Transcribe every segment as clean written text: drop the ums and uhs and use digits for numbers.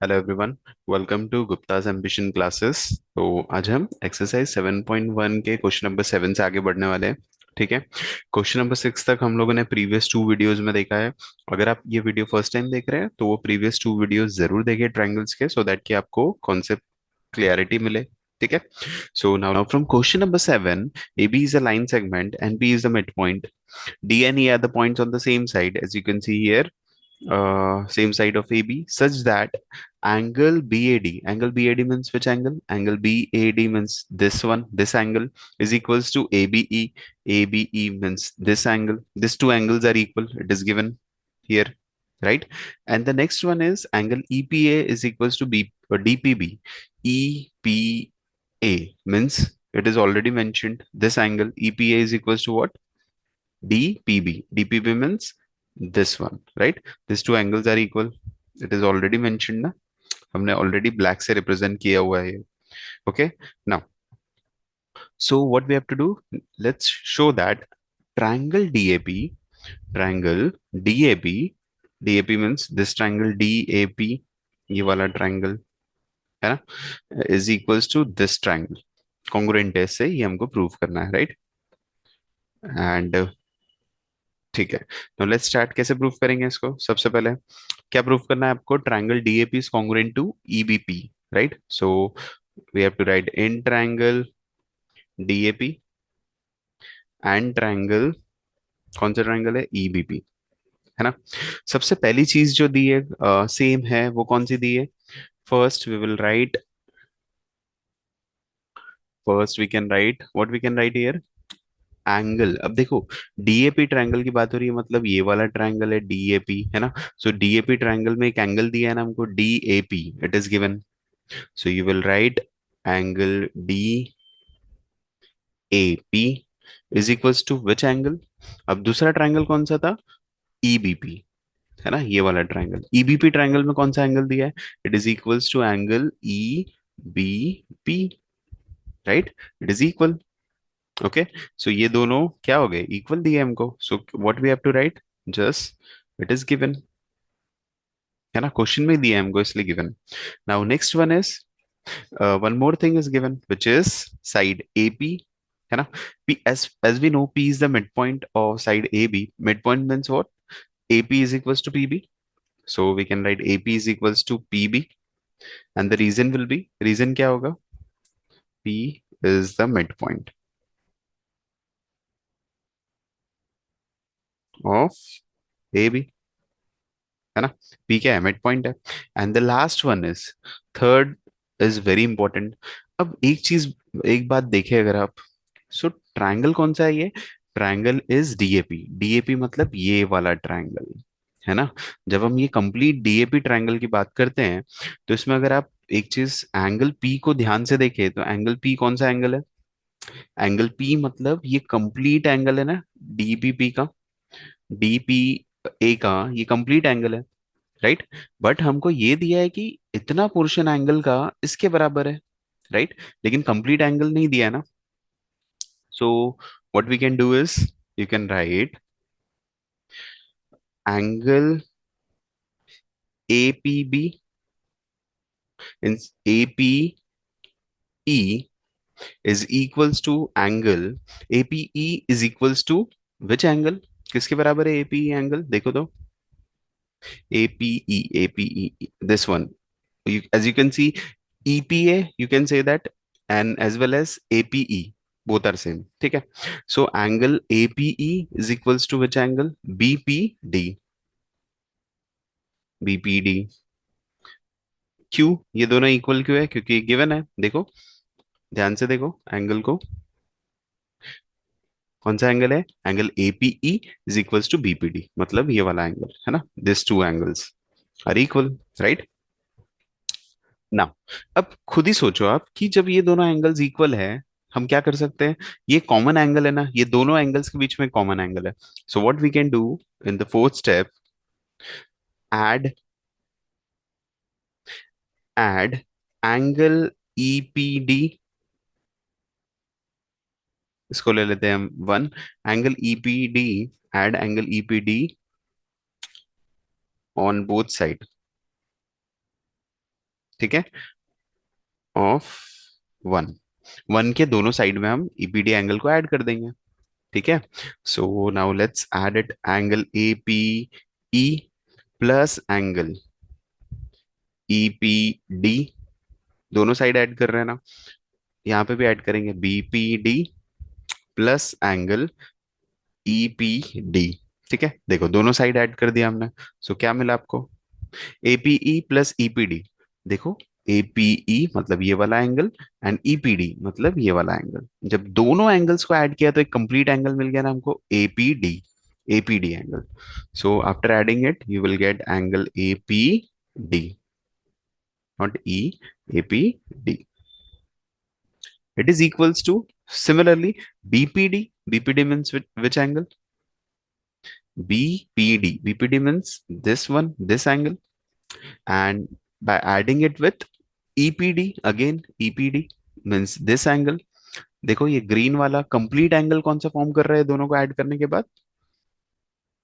Hello everyone. Welcome to Gupta's ambition classes. तो आज हम एक्सरसाइज 7.1 के क्वेश्चन नंबर 7 से आगे बढ़ने वाले हैं। ठीक है। क्वेश्चन नंबर 6 तक हम लोगों ने प्रीवियस टू वीडियोस में देखा है। अगर आप ये वीडियो फर्स्ट टाइम देख रहे हैं तो वो प्रीवियस टू वीडियोस जरूर देखिए ट्रायंगल्स के, सो दैट कि आपको कॉन्सेप्ट क्लियरिटी मिले। ठीक है। So now from question number 7, AB is a line segment and B is the midpoint. D and E are the points on the same side, as you can see here, same side of AB, such that angle BAD means which angle? Angle BAD means this one, this angle is equals to ABE. ABE means this angle. These two angles are equal. It is given here, right? And the next one is angle EPA is equals to DPB. EPA means it is already mentioned. This angle EPA is equals to what? DPB. DPB means this one, right? These two angles are equal. It is already mentioned ना, हमने already black से represent किया हुआ है ये. Okay. Now, so what we have to do? Let's show that triangle DAP, triangle DAP, DAP means this triangle DAP, ये वाला triangle है ना, is equals to this triangle. Congruent है से ये हमको prove करना है, right? And ठीक है, तो लेट्स स्टार्ट। कैसे प्रूफ करेंगे इसको? सबसे पहले क्या प्रूफ करना है आपको? Triangle DAP is congruent to EBP, right? So we have to write in triangle DAP and triangle, कौन सा ट्रायंगल है? ईबीपी, है ना। सबसे पहली चीज जो दी है सेम है, वो कौन सी दी है? First we will write, first we can write what we can write here, angle. अब देखो, डीएपी ट्रायंगल की बात हो रही है, मतलब ये वाला ट्रायंगल है डीएपी, है ना। सो डीएपी ट्रायंगल में एक एंगल दिया है ना हमको, DAP, it is given. So you will write angle DAP is equals to which angle? अब दूसरा ट्रायंगल कौन सा था? ईबीपी, है ना, ये वाला ट्रायंगल। ईबीपी ट्रायंगल में कौन सा एंगल दिया है? It is equals to angle E B P, right? It is equal. Okay. So ये दोनों क्या हो गए? इक्वल दिए हमको। So what we have to write? Just it is given, है ना, क्वेश्चन में दिया है हमको इसलिए given. Now next one is one more thing is given which is side A P, है ना। P, as we know, P is the midpoint of side AB. Midpoint means what? AP is equals to PB. So we can write AP is equals to PB, and the reason will be, reason क्या होगा? P is the midpoint of AB, है ना। P क्या है? Mid point है। And the last one is, third is very important. अब एक चीज, एक बात देखें अगर आप, सो ट्रायंगल कौन सा है ये? Triangle is DAP. डीएपी मतलब ये वाला ट्रायंगल, है ना। जब हम ये कंप्लीट डीएपी ट्रायंगल की बात करते हैं, तो इसमें अगर आप एक चीज एंगल पी को ध्यान से देखें, तो एंगल पी कौन सा एंगल है? एंगल पी मतलब ये कंप्लीट एंगल है ना, डीपीपी का, डीपी ए का ये कंप्लीट एंगल है, राइट। बट हमको ये दिया है कि इतना पोर्शन एंगल का इसके बराबर है, राइट। लेकिन कंप्लीट एंगल नहीं दिया है ना। So what we can do is, you can write angle APB in, APE is equals to angle, APE is equals to which angle? किसके बराबर है एपीई एंगल? देखो तो, APE, this one. As you can see, EPA, you can say that, and as well as APE, both are same. ठीक है. So angle APE is equals to which angle? BPD. BPD. क्यों ये दोनों equal क्यों है? क्योंकि given है। देखो, ध्यान से देखो एंगल को, कौन सा एंगल है? Angle APE is equals to BPD, मतलब ये वाला एंगल, है ना। This two angles are equal, right ना। अब खुद ही सोचो आप कि जब ये दोनों एंगल्स इक्वल है, हम क्या कर सकते हैं? ये कॉमन एंगल है ना, ये दोनों एंगल्स के बीच में कॉमन एंगल है। So what we can do in the fourth step, add, add angle EPD, इसको ले लेते हैं हम one, angle EPD, add angle EPD on both side, ठीक है, ऑफ वन, वन के दोनों साइड में हम ईपीडी एंगल को ऐड कर देंगे। ठीक है, so now let's add it, angle A P E plus angle E P D, दोनों साइड ऐड कर रहे हैं ना, यहाँ पे भी ऐड करेंगे B P D plus angle E P D. ठीक है, देखो दोनों साइड ऐड कर दिया हमने, सो क्या मिला आपको, एपीई प्लस ईपीडी। देखो एपीई मतलब ये वाला एंगल एंड ईपीडी मतलब ये वाला एंगल, जब दोनों एंगल्स को ऐड किया तो एक कंप्लीट एंगल मिल गया ना हमको, APD, APD angle. So after adding it you will get angle APD, not E, APD. It is equals to, similarly, BPD. BPD means which angle? BPD. BPD means this one, this angle. And by adding it with EPD, again, EPD means this angle. देखो ये green वाला complete angle कौन सा form कर रहा है दोनों को ऐड करने के बाद,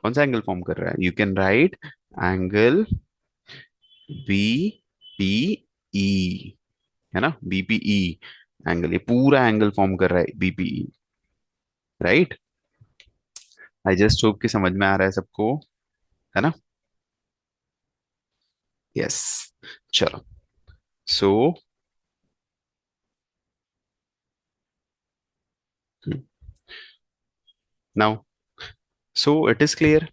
कौन सा एंगल फॉर्म कर रहा है, you can write angle B P E, है ना, बीपीई एंगल, ये पूरा एंगल फॉर्म कर रहा है BPE, right. I just hope कि समझ में आ रहा है सबको, है ना। यस, चलो, so now, so it is clear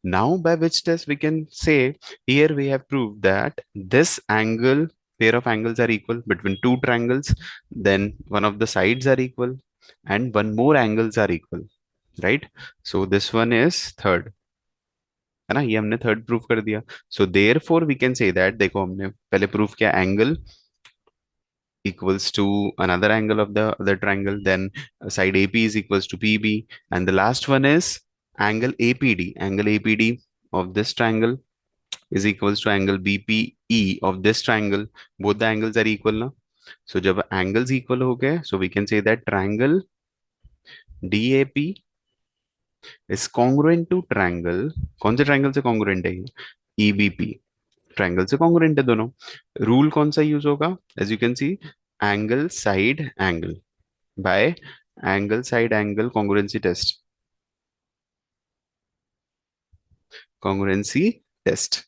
now, by which test we can say, here we have proved that this angle, pair of angles are equal between two triangles, then one of the sides are equal and one more angles are equal, right? So this one is third, है ना, ये हमने third proof कर दिया। So therefore we can say that, देखो हमने पहले proof किया angle equals to another angle of the other triangle, then side AP is equals to PB, and the last one is angle APD. Angle APD of this triangle is equals to angle BPE of this triangle. Both the angles are equal ना, so जब angles equal हो गए, so we can say that triangle DAP is congruent to triangle, कौन से triangle से congruent है ये, EBP triangle से कॉन्ग्रुएंट है दोनों। रूल कौन सा यूज होगा, as you can see, angle side angle by angle side angle congruency test, congruency test.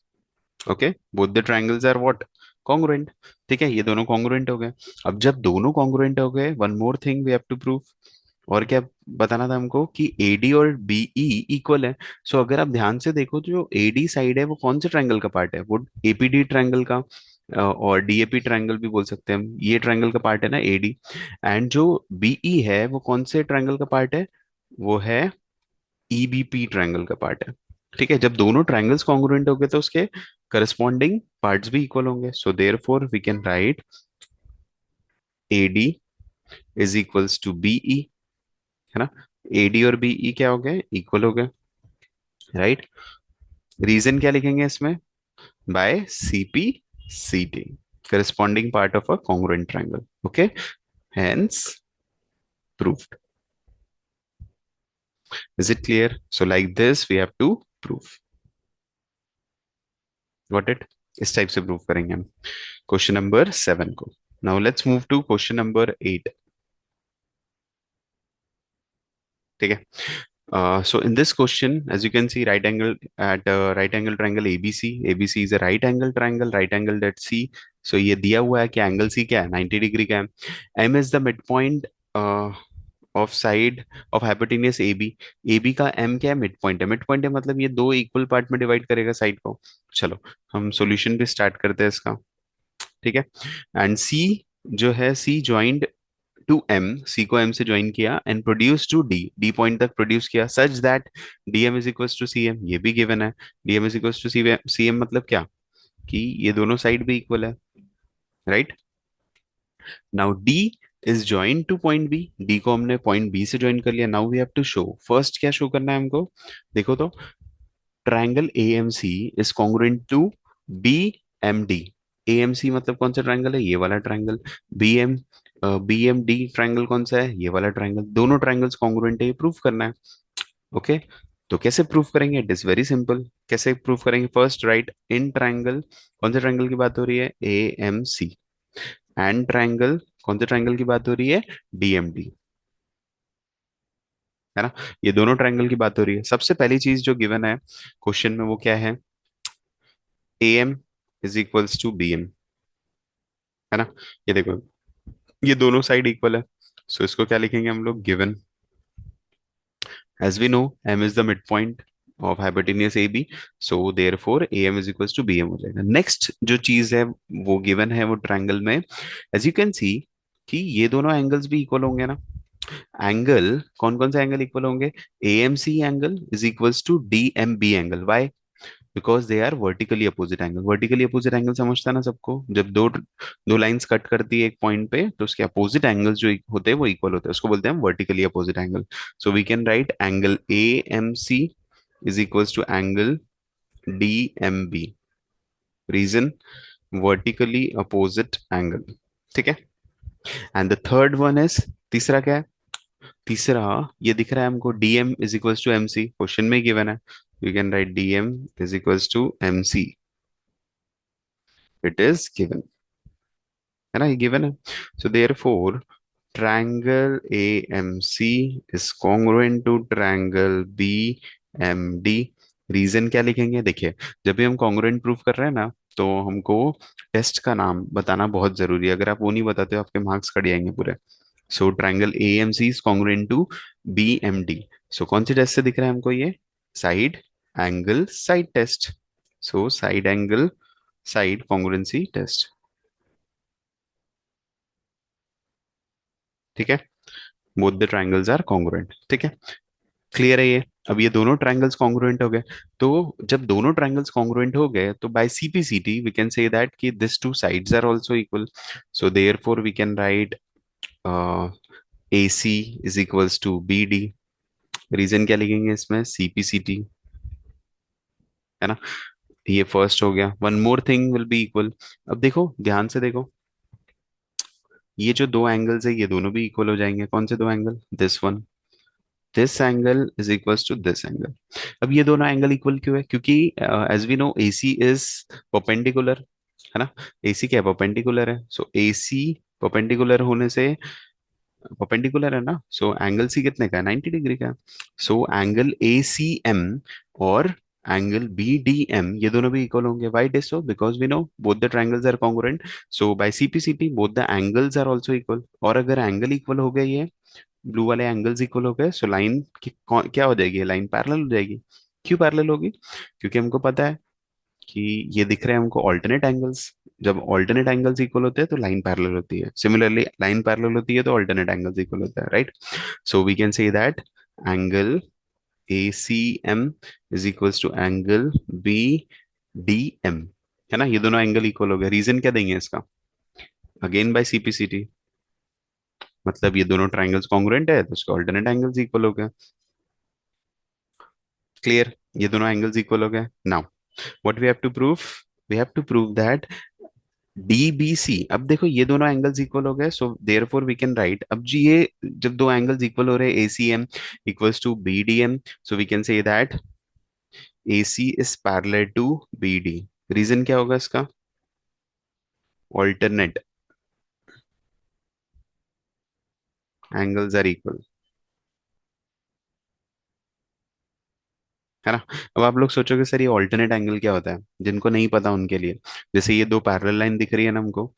Okay, both the triangles are what, congruent. ठीक है, ये दोनों कॉन्ग्रुएंट हो गए। अब जब दोनों कॉन्ग्रुएंट हो गए, one more thing we have to prove, और क्या बताना था हमको कि AD और BE इक्वल है। सो अगर आप ध्यान से देखो तो जो AD साइड है वो कौन से ट्रायंगल का पार्ट है, वो APD ट्रायंगल का, और DAP ट्रायंगल भी बोल सकते हैं हम, ये ट्रायंगल का पार्ट है ना AD। एंड जो BE है वो कौन से ट्रायंगल का पार्ट है, वो है EBP ट्रायंगल का पार्ट है। ठीक है, जब दोनों ट्रायंगल्स कॉन्ग्रुएंट हो गए तो उसके करस्पॉन्डिंग पार्ट्स भी इक्वल होंगे। So therefore we can write AD is equals to BE, है ना। AD और BE क्या हो गए, इक्वल हो गए, राइट। रीजन क्या लिखेंगे इसमें, bye CP, CT, corresponding part of a congruent triangle, okay, hence proved। is it clear? So like this we have to prove, got it। इस टाइप से प्रूव करेंगे हम क्वेश्चन नंबर 7 को। Now let's move to question number 8। ठीक है, so in this question, as you can see, right angle at right angle triangle ABC, ABC is a right angle triangle, right angle at C। so ये दिया हुआ है कि angle C क्या है, 90 degree का है। M is the midpoint of side of hypotenuse AB, AB का M क्या है, मिड पॉइंट है। मिड पॉइंट है मतलब ये दो इक्वल पार्ट में डिवाइड करेगा साइड को। चलो हम सॉल्यूशन भी स्टार्ट करते हैं इसका। ठीक है, एंड C जो है, C joint to M, C को M से ज्वाइन किया and produce to D, D point तक प्रोड्यूस किया, such that DM is equals to CM, ये भी गिवन है। DM is equals to CM मतलब क्या, कि ये दोनों साइड भी इक्वल है, right. Now D is join two point B, D को हमने पॉइंट B से ज्वाइन कर लिया। Now we have to show, first क्या शो करना है हमको, देखो तो, triangle AMC is congruent to BMD। AMC मतलब कौन सा ट्राइंगल है, ये वाला ट्राइंगल। BM BMD ट्राइंगल कौन सा है, ये वाला ट्राइंगल। दोनों ट्राइंगल्स कॉन्ग्रुएंट है, ये प्रूफ करना है। ओके, तो कैसे प्रूफ करेंगे? It is very simple. कैसे प्रूफ करेंगे? फर्स्ट राइट इन ट्रायंगल, कौन से ट्रायंगल की बात हो रही है? A M C. And triangle, कौन से ट्रायंगल की बात हो रही है? डीएमडी, है ना? ये दोनों ट्रायंगल की बात हो रही है। सबसे पहली चीज जो गिवन है क्वेश्चन में वो क्या है? A M is equals to B M, है ना? ये देखो, ये दोनों साइड इक्वल है, सो इसको क्या लिखेंगे हम लोग? Given, as we know m is the midpoint of hypotenuse AB, so therefore AM is equals to BM हो जाएगा। नेक्स्ट जो चीज है वो गिवन है वो ट्रायंगल में, as you can see कि ये दोनों एंगल्स भी इक्वल होंगे ना। एंगल, कौन कौन से एंगल इक्वल होंगे? AMC angle is equals to DMB angle. Why? Because they are vertically opposite angle. Vertically opposite angle समझता है ना सबको? जब दो दो लाइंस कट करती है एक पॉइंट पे तो उसके अपोजिट एंगल्स जो होते हैं वो इक्वल होते हैं, उसको बोलते हैं vertically opposite angle. So we can write angle A M C is equals to angle D M B. Reason? Vertically opposite angle. ठीक है। And the third one is, तीसरा क्या है? तीसरा ये दिख रहा है हमको, dm is equals to mc, question में गिवन है। You can write dm is equals to mc। It is given, है ना? ये गिवन है। So therefore triangle AMC is congruent to triangle BMD। Reason क्या लिखेंगे? देखिए, जब भी हम कॉन्ग्रुएंट प्रूफ कर रहे हैं ना, तो हमको टेस्ट का नाम बताना बहुत जरूरी है। अगर आप वो नहीं बताते हो आपके मार्क्स कट जाएंगे पूरे। So triangle AMC is congruent to BMD। So कौन सी टेस्ट से दिख रहा है हमको ये? Side angle side test. So side angle side congruency test. ठीक है। Both the triangles are congruent. ठीक है, क्लियर है ये? अब ये दोनों ट्रायंगल्स कॉन्ग्रुएंट हो गए, तो जब दोनों ट्रायंगल्स कॉन्ग्रुएंट हो गए तो by CPCT we can say that कि this two sides are also equal. So therefore we can write AC is equals to BD। Reason क्या लिखेंगे इसमें? CPCT, है ना? ये फर्स्ट हो गया। One more thing will be equal. अब देखो, ध्यान से देखो, ये जो दो एंगल्स है ये दोनों भी इक्वल हो जाएंगे। कौन से दो angle? This one, this angle is equals to this angle. अब ये दोनों एंगल इक्वल क्यों है? क्योंकि as we know AC is perpendicular, है ना? AC क्या है? परपेंडिकुलर है। सो AC परपेंडिकुलर होने से, परपेंडिकुलर है ना, सो एंगल C कितने का है? 90 डिग्री का है। सो एंगल ACM और एंगल BDM ये दोनों भी इक्वल होंगे। Why it is so? Because we know both the triangles are congruent. So by CPCT both the angles are also equal. और अगर एंगल इक्वल हो गए, ये ब्लू वाले एंगल्स इक्वल हो गए, सो लाइन की क्या हो जाएगी? लाइन पैरेलल हो जाएगी। क्यों पैरेलल होगी? क्योंकि हमको पता है कि ये दिख रहे हैं हमको ऑल्टरनेट एंगल्स। जब ऑल्टरनेट एंगल्स इक्वल होते हैं तो लाइन पैरेलल होती है। सिमिलरली लाइन पैरेलल होती है तो ऑल्टरनेट एंगल्स इक्वल होता है, right? So we can say that angle ACM is equals to angle BDM, है ना? ये दोनों एंगल इक्वल हो गए। रीजन क्या देंगे इसका? अगेन बाय CPCT, मतलब ये दोनों ट्रायंगल्स कॉन्ग्रुएंट है तो उसके ऑल्टरनेट एंगल्स इक्वल हो गए। क्लियर? ये दोनों एंगल्स इक्वल हो गए। Now what we have to prove? We have to prove that DBC, अब देखो ये दोनों एंगल्स इक्वल हो गए, so therefore we can write, अब जी ये जब दो एंगल्स इक्वल हो रहे हैं ACM equals to BDM, so we can say that AC is parallel to BD। Reason क्या होगा इसका? ऑल्टरनेट एंगल्स आर इक्वल, है ना? अब आप लोग सोचोगे सर ये ऑल्टरनेट एंगल क्या होता है? जिनको नहीं पता उनके लिए, जैसे ये दो पैरेलल लाइन दिख रही है ना हमको,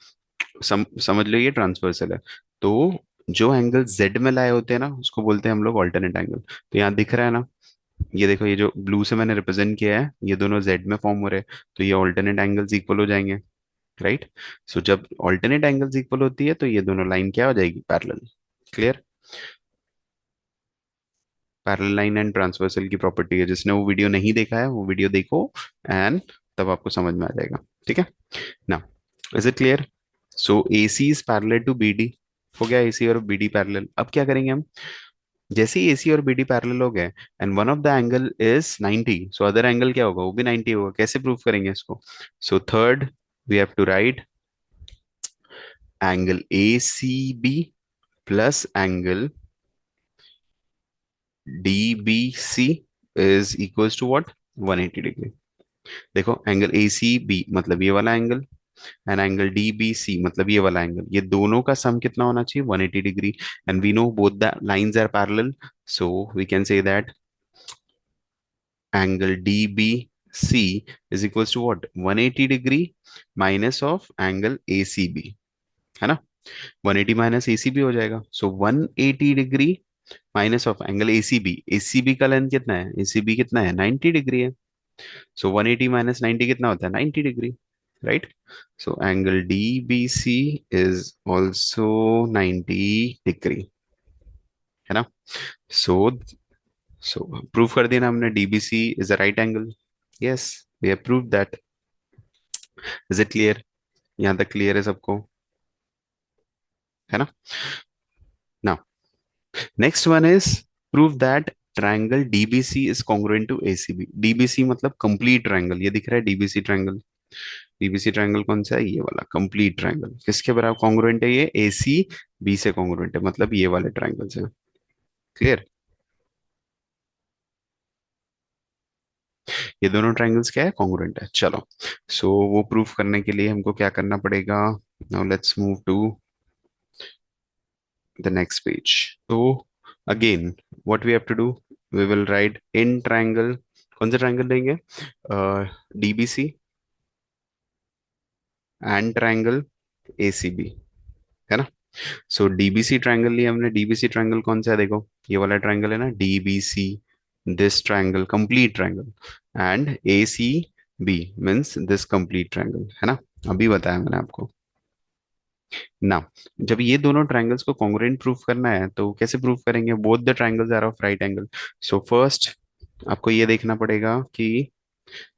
समझ लो ये ट्रांसवर्सल है। तो जो एंगल Z में लाए होते हैं ना उसको बोलते हैं हम लोग ऑल्टरनेट एंगल। तो यहाँ दिख रहा है ना, ये देखो, ये जो ब्लू से मैंने रिप्रेजेंट किया है ये दोनों Z में फॉर्म हो रहे हैं, तो ये ऑल्टरनेट एंगल्स इक्वल हो जाएंगे, राइट? सो जब ऑल्टरनेट एंगल्स इक्वल होती है तो ये दोनों लाइन क्या हो जाएगी? Parallel. Clear? Parallel line and transversal की प्रॉपर्टी है, जिसने वो वीडियो नहीं देखा है वो वीडियो देखो, एंड तब आपको समझ में आ जाएगा। ठीक है ना? Is it clear? So AC is parallel to BD। हो गया AC और BD पैरेलल। अब क्या करेंगे हम? जैसे ही AC और BD पैरेलल हो गए and one of the angle is 90, so other angle क्या होगा? वो भी 90 होगा। कैसे प्रूव करेंगे इसको? So third we have to write angle ACB plus angle DBC is equals to what, 180 degree. देखो एंगल ए सी बी मतलब ये वाला angle, and angle D B C मतलब ये वाला एंगल, ये दोनों का सम कितना होना चाहिए, 180 degree. And we know both the lines are parallel, so we can say that angle DBC is equals to what, 180 degree minus of angle ACB, है ना। 180 माइनस ACB हो जाएगा, सो 180 degree minus of angle ACB। ACB का length कितना है, ACB कितना है, 90 degree है। सो 180 माइनस 90 कितना होता है, 90 degree, right. So angle DBC is also 90 degree, है ना। सो सो प्रूव कर दिया ना हमने, DBC is a right angle. Yes, we have proved that. Is it clear, यहाँ तक क्लियर है सबको, है ना। Now next one is prove that triangle DBC is congruent to ACB। DBC मतलब कंप्लीट ट्रायंगल, ये दिख रहा है DBC ट्रायंगल। DBC ट्रायंगल कौन सा है, ये वाला कंप्लीट ट्रायंगल। किसके बराबर कॉन्ग्रुएंट है ये, ACB से कॉन्ग्रुएंट है, मतलब ये वाले ट्रायंगल से। क्लियर, ये दोनों ट्रायंगल्स क्या है, कॉन्ग्रुएंट है। चलो, सो वो प्रूफ करने के लिए हमको क्या करना पड़ेगा, now let's move to the next page. So again, what we have to do, we will write in triangle, कौन सा ट्रायंगल लेंगे, DBC एंड ट्रायंगल ACB, है ना। सो DBC ट्रायंगल लिए हमने, DBC ट्रायंगल कौन सा है, देखो ये वाला ट्रायंगल है ना DBC, this triangle complete triangle, and ACB means this complete triangle, है ना। अभी बताया मैंने आपको ना। जब ये दोनों ट्रायंगल्स को कॉन्ग्रुएंट प्रूफ करना है तो कैसे प्रूफ करेंगे, both the triangles are of right angle. So first आपको ये देखना पड़ेगा कि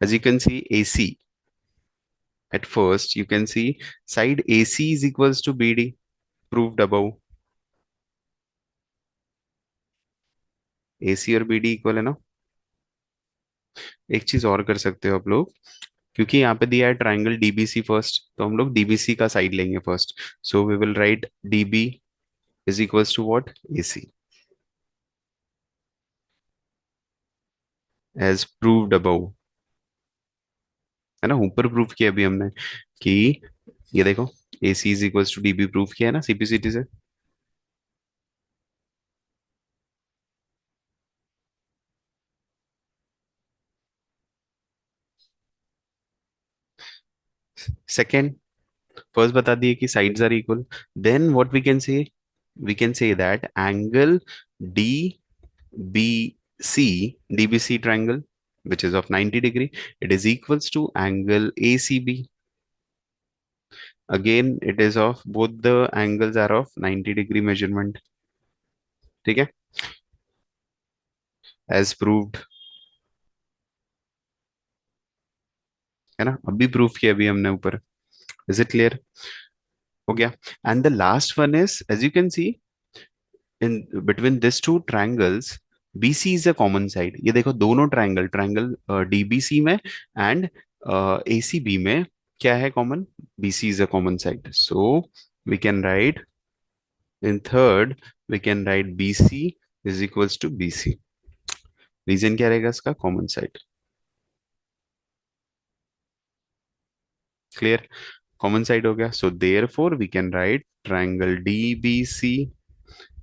as you can see AC, at first you can see side AC is equals to BD, proved above। AC और BD इक्वल है ना। एक चीज और कर सकते हो आप लोग, क्योंकि यहाँ पे दिया है ट्रायंगल DBC फर्स्ट, तो हम लोग DBC का साइड लेंगे first. So we will write DB is equals to what, AC, as proved above, है ना। ऊपर प्रूफ किया अभी हमने कि ये देखो AC is equals to DB, proof किया है ना CPCT से। सेकेंड, फर्स्ट बता दिए कि sides are equal, then what we can say, we can say that angle DBC, DBC triangle which is of 90 degree, it is equals to angle ACB, again it is of, both the angles are of 90 degree measurement, ठीक है, as proved, है ना। अभी proof किया अभी हमने ऊपर। Is it clear, हो गया। And the last one is as you can see in between this two triangles, BC is a common side. ये देखो दोनों ट्रायंगल, ट्रायंगल DBC में एंड ACB में क्या है common, BC is a common side. So we can write in third, we can write BC is equals to BC। Reason क्या रहेगा इसका, common side. Clear, common side हो गया। So therefore we can right triangle DBC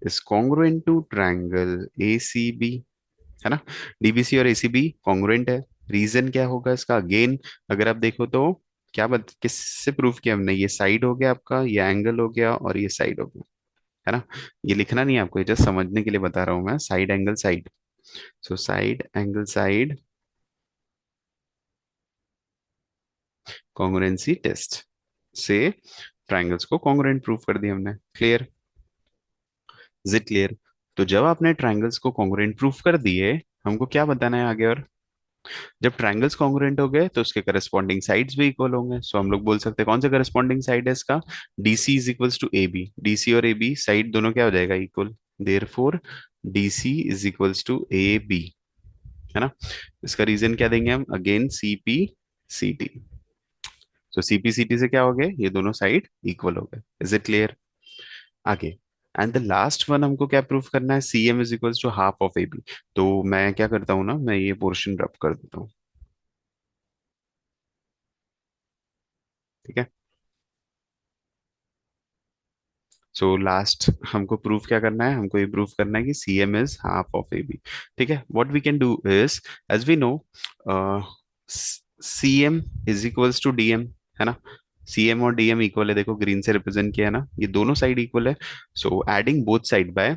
is congruent to triangle ACB, है ना। DBC और ACB congruent है। Reason क्या होगा इसका, अगेन अगर आप देखो तो क्या किससे प्रूफ किया हमने, ये साइड हो गया आपका, ये एंगल हो गया, और ये साइड हो गया, है ना। ये लिखना नहीं है आपको, ये जस्ट समझने के लिए बता रहा हूं मैं, side angle side. So side angle side congruency test से ट्रायंगल्स को कॉन्ग्रुएंट प्रूफ कर दिया हमने। Clear, is it clear. तो जब आपने ट्रायंगल्स को कॉन्ग्रुएंट प्रूफ कर दिए, हमको क्या बताना है आगे, और जब ट्रायंगल्स कॉन्ग्रुएंट हो गए तो उसके करस्पॉन्डिंग साइड्स भी इक्वल होंगे। सो हम लोग बोल सकते हैं कौन सा करस्पॉन्डिंग साइड है इसका, DC is equals to AB। DC और AB साइड दोनों क्या हो जाएगा, equal. Therefore DC is equals to AB, है ना। इसका रीजन क्या देंगे हम, अगेन CPCT। सो CPCT से क्या हो गए, ये दोनों साइड इक्वल हो गए। इज इट क्लियर, आगे एंड द लास्ट वन हमको क्या प्रूफ करना है, C M is equals to half of A B. तो मैं क्या करता हूँ ना, मैं ये पोर्शन रब कर देता हूँ। ठीक है, सो लास्ट हमको प्रूफ क्या करना है, हमको ये प्रूफ करना है कि C M is half of A B. ठीक है, what we can do is, as we know, C M is equals to D M, है ना। सी एम और डी एम इक्वल है, देखो ग्रीन से रिप्रेजेंट किया है ना, ये दोनों साइड इक्वल है। So adding both side by,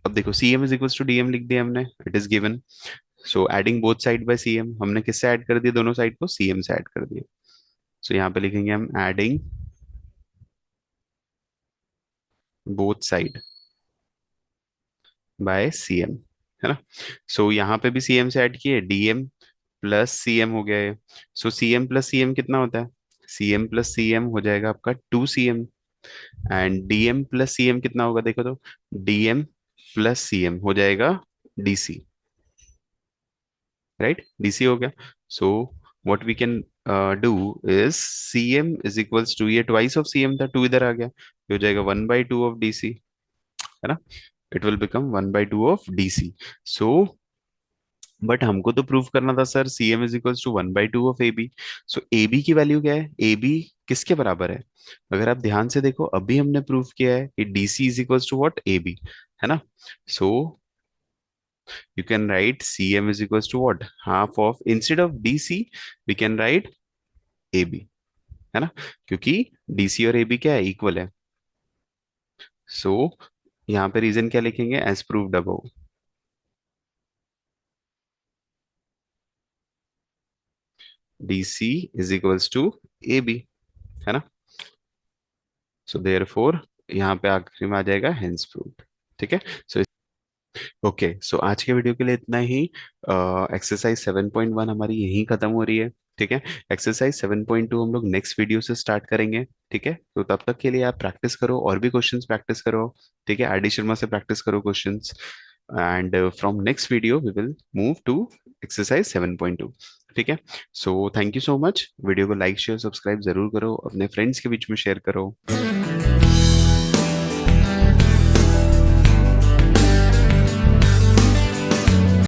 अब देखो C M is equals to D M लिख दिया हमने, it is given. So adding both side by C M, हमने किससे ऐड कर दिया, दोनों साइड को सी एम से ऐड कर दिया। सो यहाँ पे लिखेंगे हम adding both side by C M, है ना। सो यहाँ पे भी सी एम से ऐड किए, डीएम प्लस सी एम हो गया है। So C M plus C M कितना होता है, C M plus C M हो जाएगा आपका 2 CM। And DM plus C M कितना होगा, देखो तो, डीएम प्लस सी एम हो जाएगा डीसी, राइट, डीसी हो गया। So what we can do is, C M is equals to, ये ट्वाइस ऑफ सी एम था, टू इधर आ गया, ये हो जाएगा 1/2 ऑफ डीसी, है ना। It will become 1/2 of DC. So but हमको तो प्रूव करना था sir, C M is equals to 1/2 of A B. So A B की वैल्यू क्या है, ए बी किसके बराबर है, अगर आप ध्यान से देखो अभी हमने प्रूव किया है कि D C is equals to what, A B, है ना। So you can write C M is equals to what, half of, instead of D C we can write A B, है ना, क्योंकि डी सी और A B क्या है, equal है। सो यहाँ पे रीजन क्या लिखेंगे, as proved above, D C is equals to A B, है ना। सो देयरफॉर यहाँ पे आखिरी में आ जाएगा हेंस प्रूव्ड। ठीक है, सो ओके, सो आज के वीडियो के लिए इतना ही। एक्सरसाइज 7.1 हमारी यहीं खत्म हो रही है। ठीक है, एक्सरसाइज 7.2 हम लोग नेक्स्ट वीडियो से स्टार्ट करेंगे। ठीक है, तो तब तक के लिए आप प्रैक्टिस करो, और भी क्वेश्चंस प्रैक्टिस करो। ठीक है, आर डी शर्मा से प्रैक्टिस करो questions, and from next video we will move to exercise 7.2। ठीक है, so thank you so much. Video को लाइक शेयर सब्सक्राइब जरूर करो, अपने फ्रेंड्स के बीच में शेयर करो।